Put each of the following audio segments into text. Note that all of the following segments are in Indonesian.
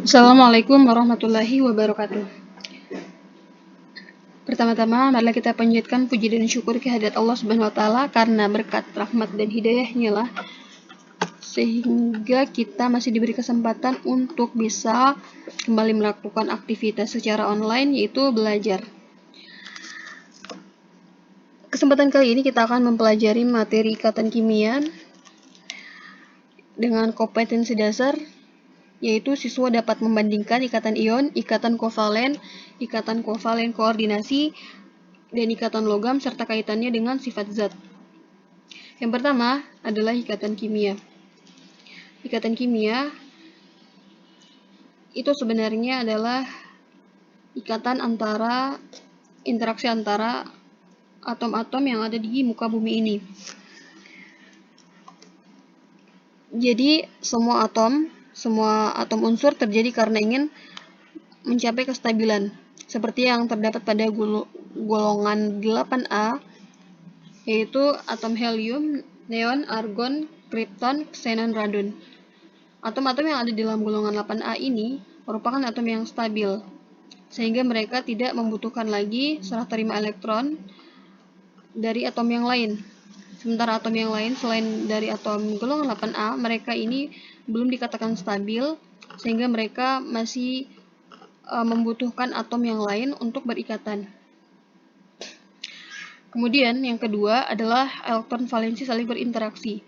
Assalamualaikum warahmatullahi wabarakatuh. Pertama-tama, marilah kita panjatkan puji dan syukur kehadirat Allah Subhanahu wa taala karena berkat rahmat dan hidayahnya lah sehingga kita masih diberi kesempatan untuk bisa kembali melakukan aktivitas secara online, yaitu belajar. Kesempatan kali ini kita akan mempelajari materi ikatan kimia dengan kompetensi dasar, yaitu siswa dapat membandingkan ikatan ion, ikatan kovalen koordinasi, dan ikatan logam serta kaitannya dengan sifat zat. Yang pertama adalah ikatan kimia. Ikatan kimia itu sebenarnya adalah ikatan interaksi antara atom-atom yang ada di muka bumi ini. Jadi semua atom unsur terjadi karena ingin mencapai kestabilan, seperti yang terdapat pada golongan 8A, yaitu atom helium, neon, argon, krypton, xenon, radon. Atom-atom yang ada di dalam golongan 8A ini merupakan atom yang stabil, sehingga mereka tidak membutuhkan lagi serah terima elektron dari atom yang lain. Sementara atom yang lain selain dari atom golongan 8A, mereka ini belum dikatakan stabil, sehingga mereka masih membutuhkan atom yang lain untuk berikatan. Kemudian yang kedua adalah elektron valensi saling berinteraksi.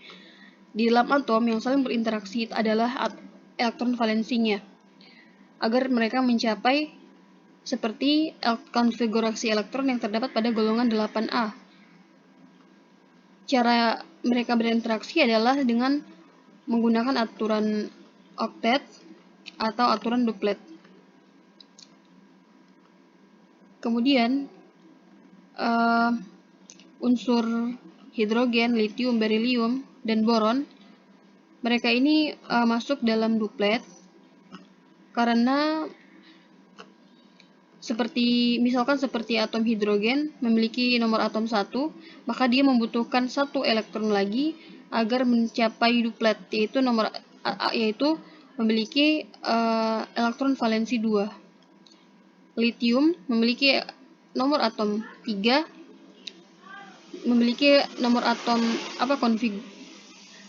Di dalam atom yang saling berinteraksi adalah elektron valensinya, agar mereka mencapai seperti konfigurasi elektron yang terdapat pada golongan 8A. Cara mereka berinteraksi adalah dengan menggunakan aturan oktet atau aturan duplet. Kemudian unsur hidrogen, litium, berilium, dan boron, mereka ini masuk dalam duplet karena misalkan seperti atom hidrogen memiliki nomor atom 1, maka dia membutuhkan satu elektron lagi agar mencapai duplet, yaitu memiliki elektron valensi 2. Litium memiliki nomor atom 3, memiliki nomor atom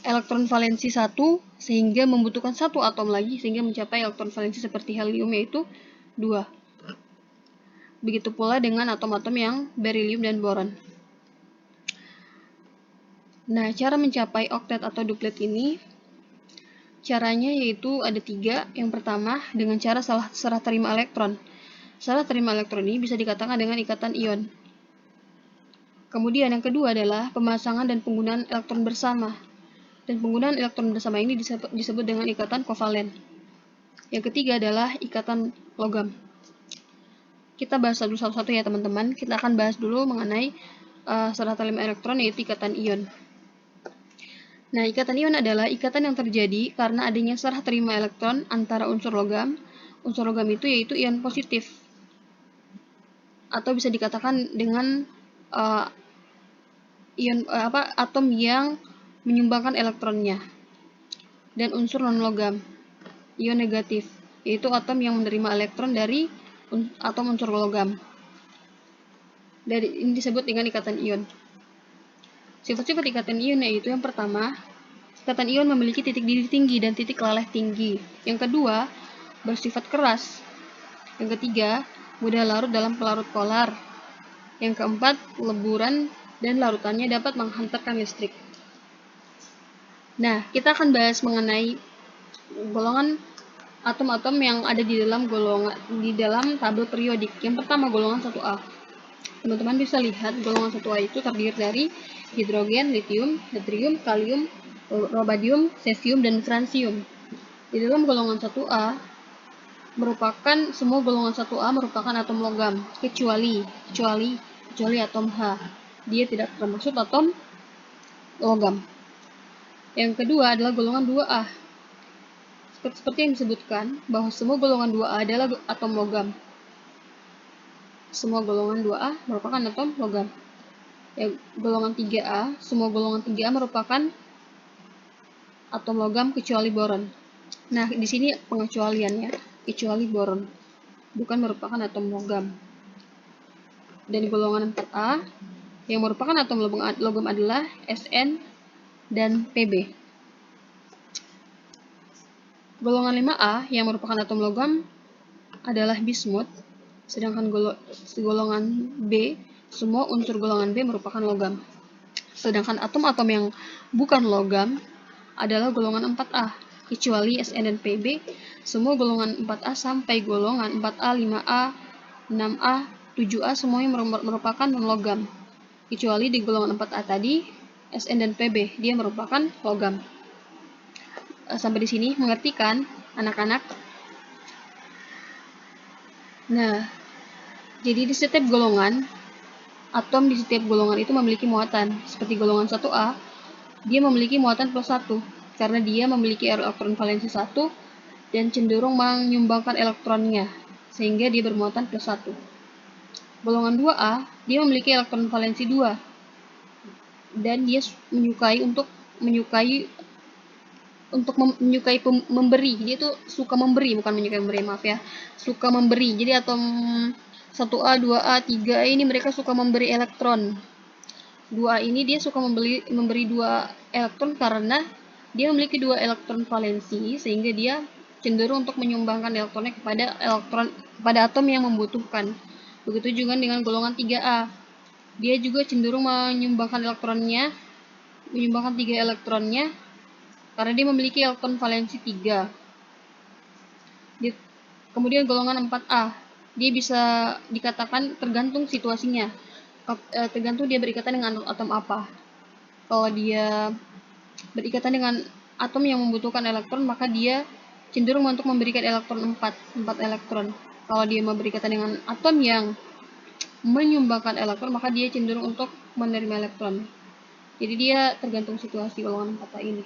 elektron valensi 1, sehingga membutuhkan satu atom lagi sehingga mencapai elektron valensi seperti helium, yaitu 2. Begitu pula dengan atom-atom yang berilium dan boron. Nah, cara mencapai oktet atau duplet ini, caranya yaitu ada 3. Yang pertama, dengan cara serah terima elektron. Serah terima elektron ini bisa dikatakan dengan ikatan ion. Kemudian yang kedua adalah pemasangan dan penggunaan elektron bersama. Dan penggunaan elektron bersama ini disebut dengan ikatan kovalen. Yang ketiga adalah ikatan logam. Kita bahas satu-satu ya teman-teman. Kita akan bahas dulu mengenai serah terima elektron, yaitu ikatan ion. Nah, ikatan ion adalah ikatan yang terjadi karena adanya serah terima elektron antara unsur logam. Unsur logam itu yaitu ion positif, atau bisa dikatakan dengan atom yang menyumbangkan elektronnya. Dan unsur non logam, ion negatif, yaitu atom yang menerima elektron dari atom unsur logam. Ini disebut dengan ikatan ion. Sifat-sifat ikatan ion yaitu yang pertama, ikatan ion memiliki titik didih tinggi dan titik leleh tinggi. Yang kedua, bersifat keras. Yang ketiga, mudah larut dalam pelarut polar. Yang keempat, leburan dan larutannya dapat menghantarkan listrik. Nah, kita akan bahas mengenai golongan atom-atom yang ada di dalam tabel periodik. Yang pertama, golongan 1A. Teman-teman bisa lihat golongan 1A itu terdiri dari hidrogen, litium, natrium, kalium, robadium, cesium, dan francium. Di dalam golongan 1A semua golongan 1A merupakan atom logam, kecuali atom H. Dia tidak termasuk atom logam. Yang kedua adalah golongan 2A. Seperti yang disebutkan bahwa semua golongan 2A adalah atom logam. Semua golongan 2A merupakan atom logam. Yang golongan 3A, semua golongan 3A merupakan atom logam kecuali boron. Nah, di sini pengecualiannya. kecuali boron, bukan merupakan atom logam. Dan golongan 4A yang merupakan atom logam adalah Sn dan Pb. Golongan 5A yang merupakan atom logam adalah bismut, sedangkan golongan B, semua unsur golongan B merupakan logam. Sedangkan atom-atom yang bukan logam adalah golongan 4A, kecuali Sn dan Pb, semua golongan 4A sampai golongan 4A, 5A, 6A, 7A semuanya merupakan non-logam. Kecuali di golongan 4A tadi, Sn dan Pb, dia merupakan logam. Sampai di sini mengerti kan, anak-anak? Nah, jadi di setiap golongan, atom di setiap golongan itu memiliki muatan. Seperti golongan 1A, dia memiliki muatan +1, karena dia memiliki elektron valensi 1 dan cenderung menyumbangkan elektronnya, sehingga dia bermuatan +1. Golongan 2A, dia memiliki elektron valensi 2, dan dia menyukai memberi. Dia tuh suka memberi, bukan menyukai memberi, maaf ya. Suka memberi. Jadi atom 1A, 2A, 3A ini mereka suka memberi elektron. 2A ini dia suka memberi 2 elektron karena dia memiliki 2 elektron valensi, sehingga dia cenderung untuk menyumbangkan elektronnya kepada atom yang membutuhkan. Begitu juga dengan golongan 3A. Dia juga cenderung menyumbangkan 3 elektronnya karena dia memiliki elektron valensi 3. Kemudian golongan 4A, dia bisa dikatakan tergantung situasinya, tergantung dia berikatan dengan atom apa. Kalau dia berikatan dengan atom yang membutuhkan elektron, maka dia cenderung untuk memberikan elektron 4 elektron. Kalau dia berikatan dengan atom yang menyumbangkan elektron, maka dia cenderung untuk menerima elektron. Jadi dia tergantung situasi golongan 4A ini.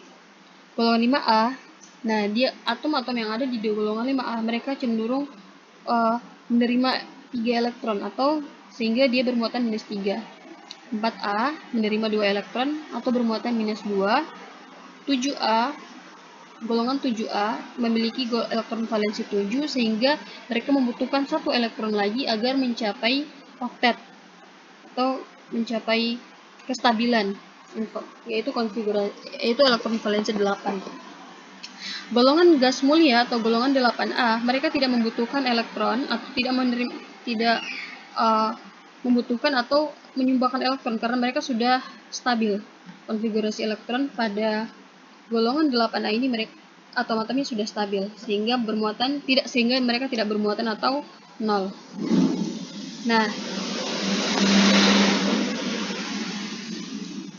Golongan 5A, nah dia atom-atom yang ada di golongan 5A, mereka cenderung menerima 3 elektron, atau sehingga dia bermuatan -3. 4A menerima 2 elektron atau bermuatan -2. 7A, golongan 7A memiliki elektron valensi 7, sehingga mereka membutuhkan 1 elektron lagi agar mencapai oktet atau mencapai kestabilan, yaitu elektron valensi 8. Golongan gas mulia atau golongan 8A, mereka tidak membutuhkan elektron atau tidak membutuhkan atau menyumbangkan elektron karena mereka sudah stabil. Konfigurasi elektron pada golongan 8A ini atom-atomnya sudah stabil, sehingga mereka tidak bermuatan atau 0. Nah,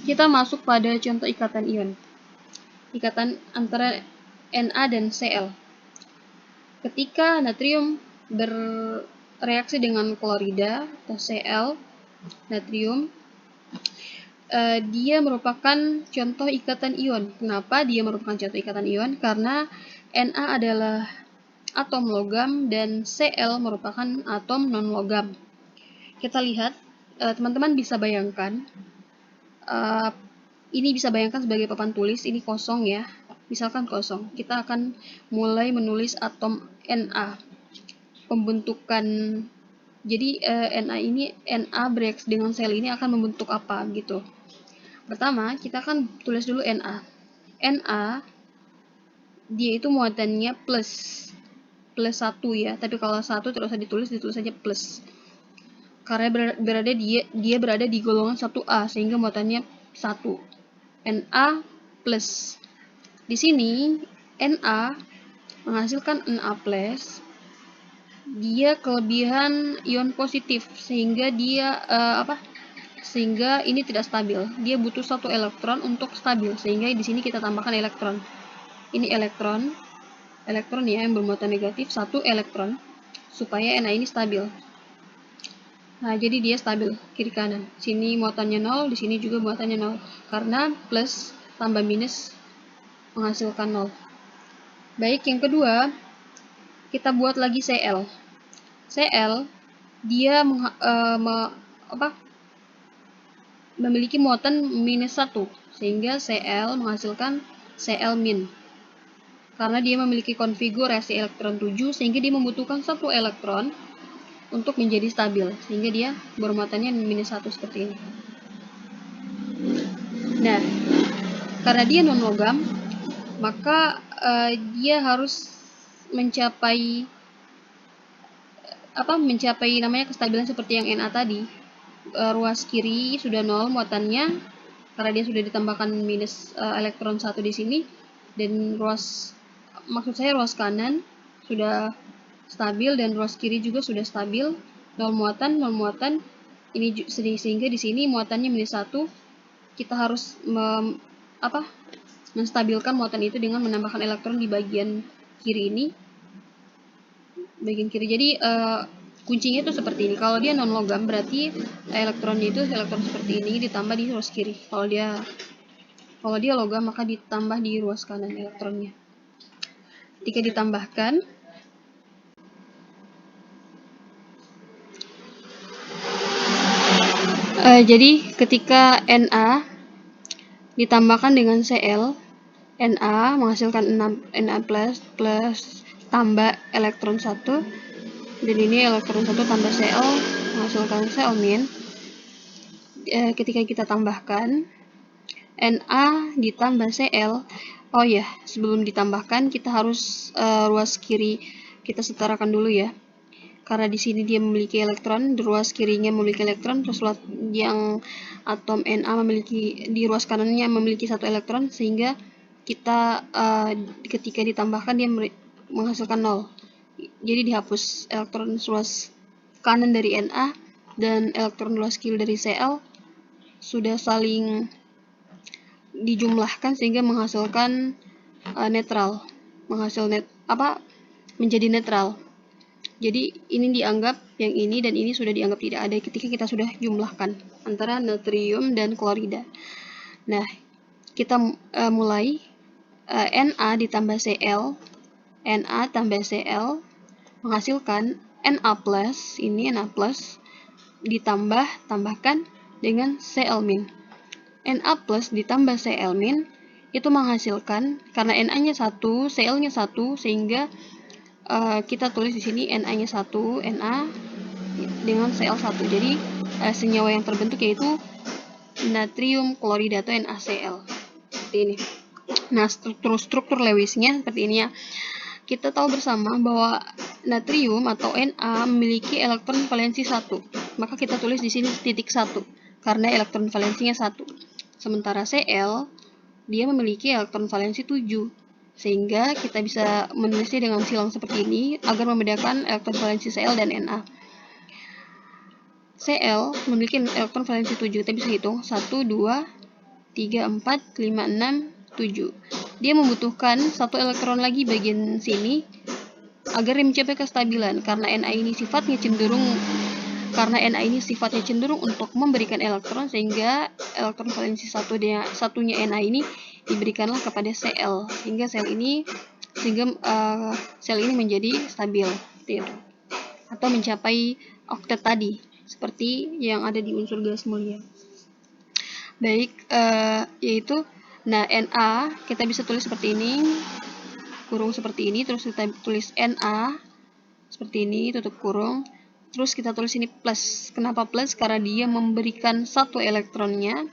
kita masuk pada contoh ikatan ion. Ikatan antara Na dan Cl. Ketika natrium bereaksi dengan klorida atau Cl, natrium, dia merupakan contoh ikatan ion. Kenapa dia merupakan contoh ikatan ion? Karena Na adalah atom logam dan Cl merupakan atom non-logam. Kita lihat, teman-teman bisa bayangkan, ini bisa bayangkan sebagai papan tulis, ini kosong ya. Misalkan kosong, kita akan mulai menulis atom Na. Pembentukan, jadi Na bereaksi dengan sel ini akan membentuk apa gitu. Pertama, kita akan tulis dulu Na. Na, dia itu muatannya plus 1 ya, tapi kalau 1 tidak usah ditulis saja plus. Karena dia berada di golongan 1A, sehingga muatannya 1. Na plus. Di sini Na menghasilkan Na plus, dia kelebihan ion positif, sehingga dia sehingga ini tidak stabil. Dia butuh 1 elektron untuk stabil, sehingga di sini kita tambahkan elektron. Ini elektron ya yang bermuatan negatif, 1 elektron supaya Na ini stabil. Nah, jadi dia stabil kiri kanan. Sini muatannya 0, di sini juga muatannya 0, karena plus tambah minus menghasilkan 0. Baik, yang kedua, kita buat lagi Cl. Cl, dia memiliki muatan -1, sehingga Cl menghasilkan Cl-. karena dia memiliki konfigurasi elektron 7 sehingga dia membutuhkan satu elektron untuk menjadi stabil, sehingga dia bermuatannya -1 seperti ini. Nah, karena dia non logam, maka dia harus mencapai namanya kestabilan seperti yang Na tadi. Ruas kiri sudah 0 muatannya karena dia sudah ditambahkan minus elektron 1 di sini, dan ruas kanan sudah stabil dan ruas kiri juga sudah stabil, 0 muatan ini, sehingga di sini muatannya -1. Kita harus menstabilkan muatan itu dengan menambahkan elektron di bagian kiri ini, jadi kuncinya itu seperti ini. Kalau dia non logam berarti elektronnya itu elektron seperti ini ditambah di ruas kiri. Kalau dia logam maka ditambah di ruas kanan elektronnya. Ketika ditambahkan, jadi ketika Na ditambahkan dengan Cl, Na menghasilkan Na plus tambah elektron 1, dan ini elektron 1 tambah Cl menghasilkan Cl min. Ketika kita tambahkan Na ditambah Cl, oh ya, sebelum ditambahkan kita harus ruas kiri kita setarakan dulu ya, karena di sini dia memiliki elektron, di ruas kirinya memiliki elektron, terus yang atom Na memiliki di ruas kanannya memiliki satu elektron, sehingga kita ketika ditambahkan dia menghasilkan 0. Jadi dihapus elektron ruas kanan dari Na dan elektron ruas kiri dari Cl sudah saling dijumlahkan sehingga menghasilkan netral, menjadi netral. Jadi ini dianggap yang ini dan ini sudah dianggap tidak ada ketika kita sudah jumlahkan antara natrium dan klorida. Nah, kita mulai Na ditambah Cl, Na tambah Cl menghasilkan Na plus, ini Na plus tambahkan dengan Cl min. Na plus ditambah Cl min itu menghasilkan, karena Na-nya 1, Cl-nya 1, sehingga kita tulis di sini Na-nya 1, Na dengan Cl 1. Jadi senyawa yang terbentuk yaitu natrium klorida atau NaCl. Seperti ini. Nah, struktur Lewisnya seperti ini ya. Kita tahu bersama bahwa natrium atau Na memiliki elektron valensi 1. Maka kita tulis di sini titik 1 karena elektron valensinya 1. Sementara Cl dia memiliki elektron valensi 7. Sehingga kita bisa menulisnya dengan silang seperti ini agar membedakan elektron valensi Cl dan Na. Cl memiliki elektron valensi 7. Kita bisa hitung 1, 2, 3, 4, 5, 6, 7. Dia membutuhkan satu elektron lagi bagian sini agar mencapai kestabilan, karena Na ini sifatnya cenderung untuk memberikan elektron, sehingga elektron valensi satunya Na ini diberikanlah kepada Cl, sehingga sel ini menjadi stabil atau mencapai oktet tadi seperti yang ada di unsur gas mulia. Baik, yaitu Na kita bisa tulis seperti ini, kurung seperti ini, terus kita tulis Na seperti ini, tutup kurung, terus kita tulis ini plus. Kenapa plus? Karena dia memberikan satu elektronnya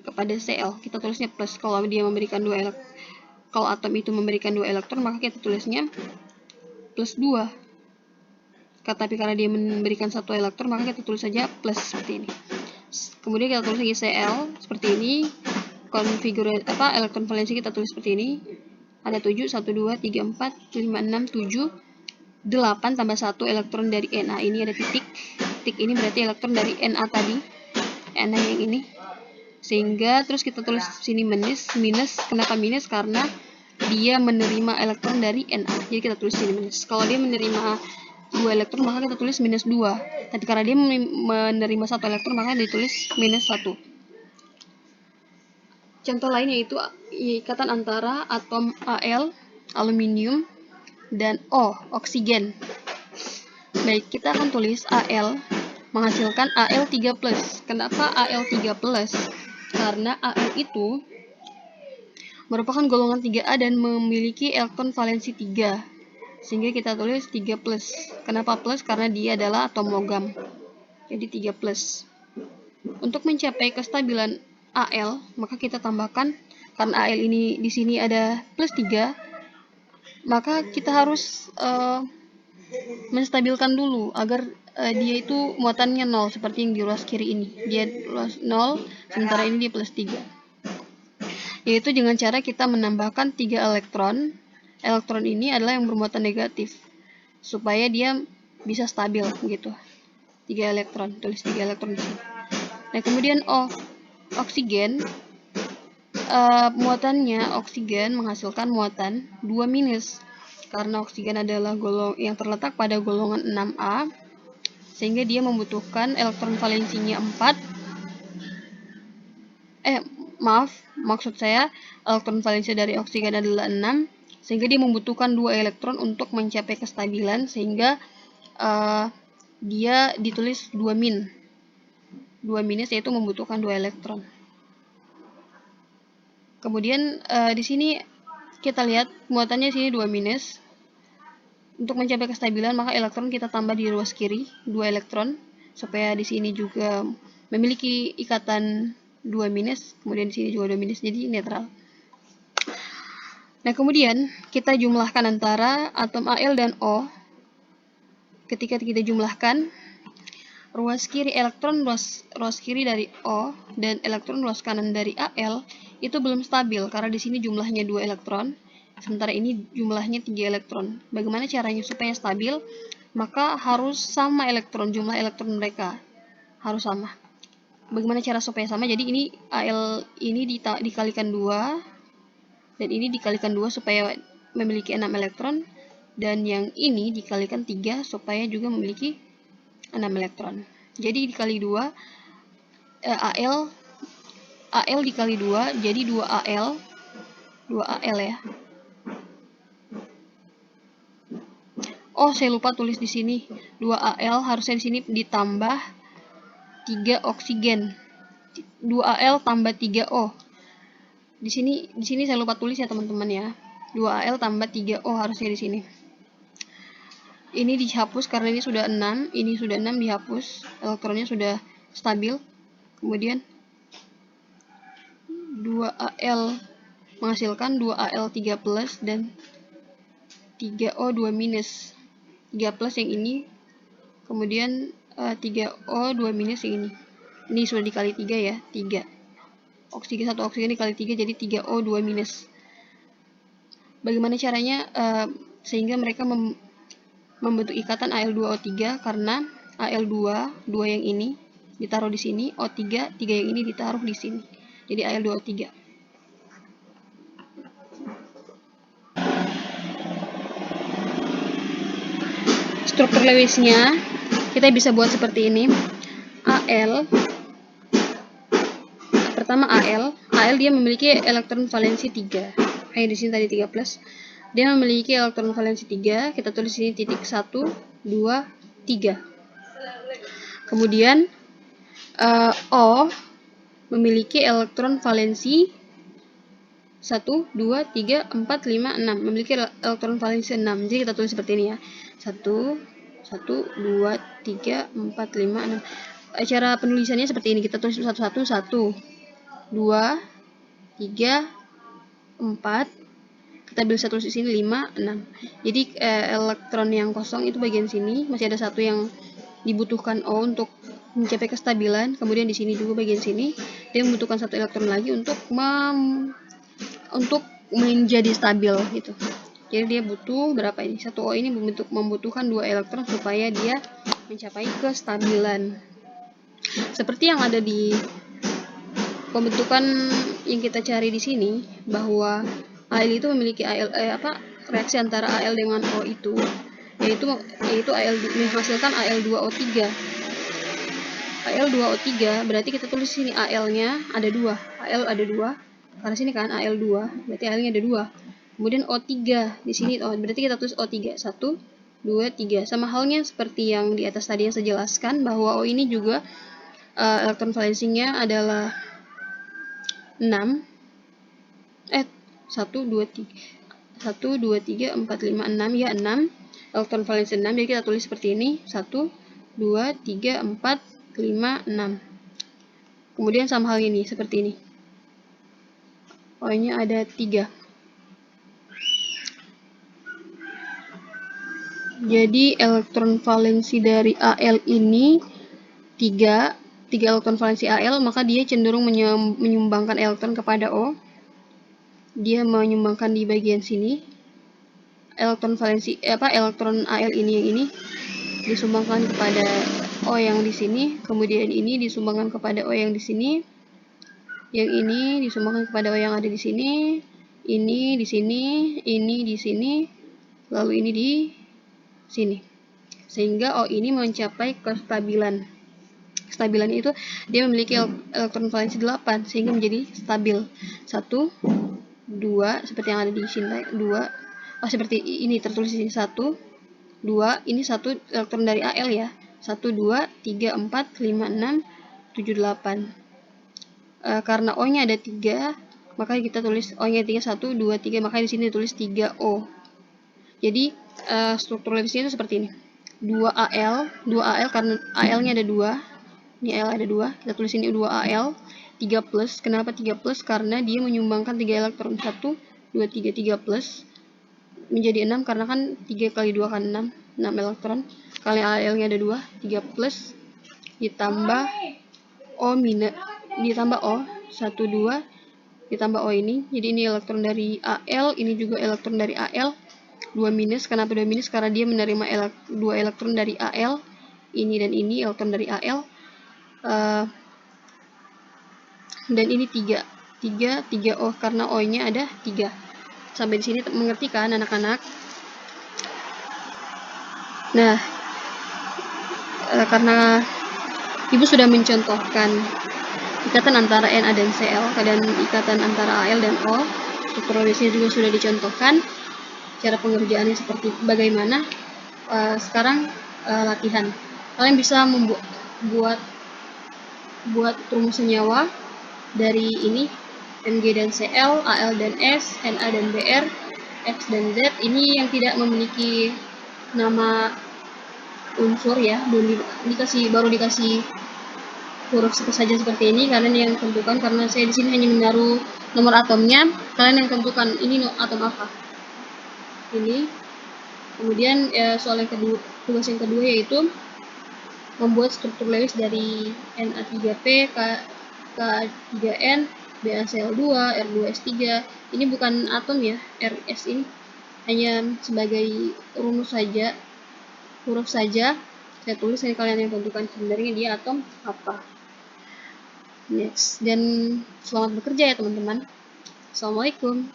kepada Cl. Kita tulisnya plus. Kalau dia memberikan kalau atom itu memberikan 2 elektron, maka kita tulisnya plus 2. Tapi karena dia memberikan satu elektron, maka kita tulis saja plus seperti ini. Kemudian kita tulis lagi Cl seperti ini. Elektron valensi kita tulis seperti ini. Ada 7, 1, 2, 3, 4, 5, 6, 7, 8 tambah 1 elektron dari Na. Ini ada titik. Titik ini berarti elektron dari Na tadi. Na yang ini. Sehingga terus kita tulis sini minus. Kenapa minus? Karena dia menerima elektron dari Na. Jadi kita tulis sini minus. Kalau dia menerima 2 elektron, maka kita tulis minus 2. Tapi karena dia menerima 1 elektron, maka ditulis minus 1. Contoh lain yaitu ikatan antara atom Al, aluminium, dan O, oksigen. Baik, kita akan tulis Al menghasilkan Al3+. Kenapa Al3+? Karena Al itu merupakan golongan 3A dan memiliki elektron valensi 3. Sehingga kita tulis 3+. Kenapa plus? Karena dia adalah atom logam. Jadi 3+. Untuk mencapai kestabilan Al, maka kita tambahkan, karena Al ini di sini ada plus 3, maka kita harus menstabilkan dulu agar dia itu muatannya 0, seperti yang di ruas kiri ini. Dia ruas 0, sementara ini dia plus 3. Yaitu dengan cara kita menambahkan 3 elektron. Elektron ini adalah yang bermuatan negatif, supaya dia bisa stabil gitu. 3 elektron, tulis 3 elektron di sini. Nah, kemudian oksigen, muatannya oksigen menghasilkan muatan 2-, karena oksigen adalah yang terletak pada golongan 6A, sehingga dia membutuhkan elektron valensinya 4. Maksud saya elektron valensi dari oksigen adalah 6, sehingga dia membutuhkan 2 elektron untuk mencapai kestabilan, sehingga dia ditulis 2-. 2-, yaitu membutuhkan 2 elektron. Kemudian di sini kita lihat muatannya sini 2-. Untuk mencapai kestabilan, maka elektron kita tambah di ruas kiri 2 elektron, supaya di sini juga memiliki ikatan 2-, kemudian di sini juga 2-, jadi netral. Nah, kemudian kita jumlahkan antara atom Al dan O. Ketika kita jumlahkan, ruas kiri elektron ruas kiri dari O dan elektron ruas kanan dari Al itu belum stabil, karena di sini jumlahnya 2 elektron, sementara ini jumlahnya 3 elektron. Bagaimana caranya supaya stabil? Maka harus sama jumlah elektron mereka harus sama. Bagaimana cara supaya sama? Jadi ini Al ini dikalikan 2 dan ini dikalikan 2 supaya memiliki 6 elektron, dan yang ini dikalikan 3 supaya juga memiliki 6 elektron. Jadi dikali 2, Al dikali 2, jadi 2Al ya. Oh, saya lupa tulis di sini. 2Al harusnya di sini ditambah 3 oksigen. 2Al tambah 3O. Di sini saya lupa tulis ya, teman-teman ya. 2Al tambah 3O harusnya di sini. Ini dihapus karena ini sudah 6, ini sudah 6 dihapus. Elektronnya sudah stabil. Kemudian 2Al menghasilkan 2Al 3+ dan 3O 2-. 3+ yang ini, kemudian 3O 2- yang ini. Ini sudah dikali 3 ya, 3. Satu oksigen dikali 3 jadi 3O 2-. Bagaimana caranya sehingga mereka membentuk ikatan Al2O3, karena Al2 yang ini ditaruh di sini, O3 yang ini ditaruh di sini. Jadi Al2O3. Struktur Lewisnya kita bisa buat seperti ini. Pertama Al dia memiliki elektron valensi 3. Kayak di sini tadi 3+. Dia memiliki elektron valensi 3. Kita tulis di sini titik 1, 2, 3. Kemudian O memiliki elektron valensi 1, 2, 3, 4, 5, 6. Memiliki elektron valensi 6. Jadi kita tulis seperti ini ya. 1, 2, 3, 4, 5, 6. Cara penulisannya seperti ini. Kita tulis 1, 2, 3, 4. Kita bisa tulis di sini 5, 6. Jadi elektron yang kosong itu bagian sini. Masih ada satu yang dibutuhkan O untuk mencapai kestabilan. Kemudian di sini juga bagian sini. Dia membutuhkan satu elektron lagi untuk menjadi stabil gitu. Jadi dia butuh berapa ini? Satu O ini membutuhkan 2 elektron supaya dia mencapai kestabilan. Seperti yang ada di pembentukan yang kita cari di sini, bahwa Al itu memiliki reaksi antara Al dengan O itu, yaitu Al menghasilkan Al2O3. Al2O3 berarti kita tulis sini Al-nya ada 2. Al ada 2. Karena sini kan Al2, berarti Al-nya ada 2. Kemudian O3 di sini, berarti kita tulis O3. 1, 2, 3. Sama halnya seperti yang di atas tadi yang saya jelaskan, bahwa O ini juga elektron valensinya adalah 6. 1, 2, 3. 1, 2, 3, 4, 5, 6. Ya, 6. Elektron valensi 6. Jadi kita tulis seperti ini. 1, 2, 3, 4, 5, 6. Kemudian sama hal ini, seperti ini. O-nya ada 3. Jadi elektron valensi dari Al ini 3 elektron valensi Al, maka dia cenderung menyumbangkan elektron kepada O. Dia menyumbangkan di bagian sini. Elektron valensi elektron Al ini yang ini disumbangkan kepada O yang di sini, kemudian ini disumbangkan kepada O yang di sini. Yang ini disumbangkan kepada O yang ada di sini, ini di sini, ini di sini, lalu ini di sini. Sehingga O ini mencapai kestabilan. Kestabilan itu dia memiliki elektron valensi 8 sehingga menjadi stabil. 1, 2 seperti yang ada di sini, 2. Seperti ini tertulis di sini 1, 2, ini 1 elektron dari Al ya. 1, 2, 3, 4, 5, 6, 7, 8. Karena O-nya ada 3, maka kita tulis O-nya 3, 1, 2, 3, maka di sini ditulis 3O. Jadi struktur Lewisnya itu seperti ini. 2Al karena Al-nya ada 2. Ini Al ada 2, kita tulis ini 2Al. 3 plus, kenapa 3 plus? Karena dia menyumbangkan 3 elektron. 1, 2, 3, 3 plus menjadi 6 karena kan 3 kali 2 kan 6 elektron. Kali Al-nya ada 2, 3 plus ditambah O minus, ditambah O 1, 2 ditambah O ini. Jadi ini elektron dari Al, ini juga elektron dari Al. 2 minus, kenapa 2 minus? Karena dia menerima 2 elektron dari Al. Ini dan ini elektron dari Al. Dan ini 3 O karena O-nya ada 3. Sampai di sini mengerti kan anak-anak? Nah, karena Ibu sudah mencontohkan ikatan antara Na dan Cl dan ikatan antara Al dan O, struktur Lewisnya juga sudah dicontohkan. Cara pengerjaannya seperti bagaimana? Sekarang latihan. Kalian bisa buat rumus senyawa dari ini Mg dan Cl, Al dan S, Na dan Br, X dan Z. Ini yang tidak memiliki nama unsur ya, baru dikasih huruf saja seperti ini. Kalian yang tentukan, karena saya di sini hanya menaruh nomor atomnya. Kalian yang tentukan ini atom apa. Ini. Kemudian soal yang kedua, tugas yang kedua yaitu membuat struktur Lewis dari Na3P, K3N, BaCl2, R2S3. Ini bukan atom ya, RS ini hanya sebagai rumus saja, huruf saja. Saya tulis, ini kalian yang tentukan sebenarnya dia atom apa. Next, dan selamat bekerja ya teman-teman. Assalamualaikum.